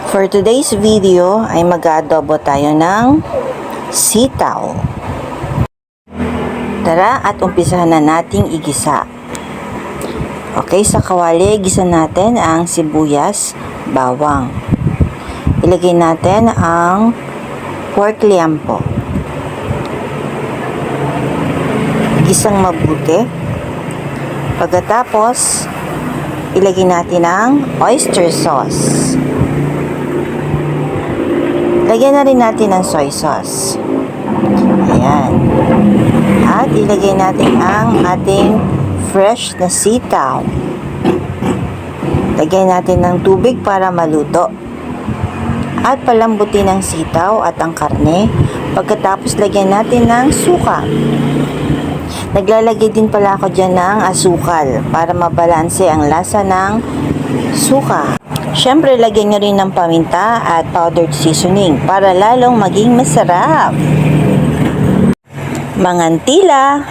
For today's video ay mag-aadobo tayo ng sitaw. Tara at umpisahan na nating igisa. Okay, sa kawali, igisa natin ang sibuyas, bawang. Ilagay natin ang pork liampo. Igisang mabuti. Pagkatapos, ilagay natin ang oyster sauce. Lagyan na rin natin ng soy sauce. Ayan. At ilagay natin ang ating fresh na sitaw. Lagyan natin ng tubig para maluto. At palambutin ang sitaw at ang karne. Pagkatapos lagyan natin ng suka. Naglalagay din pala ako dyan ng asukal para mabalanse ang lasa ng suka. Siyempre, lagyan nyo rin ng paminta at powdered seasoning para lalong maging masarap. Mangantila!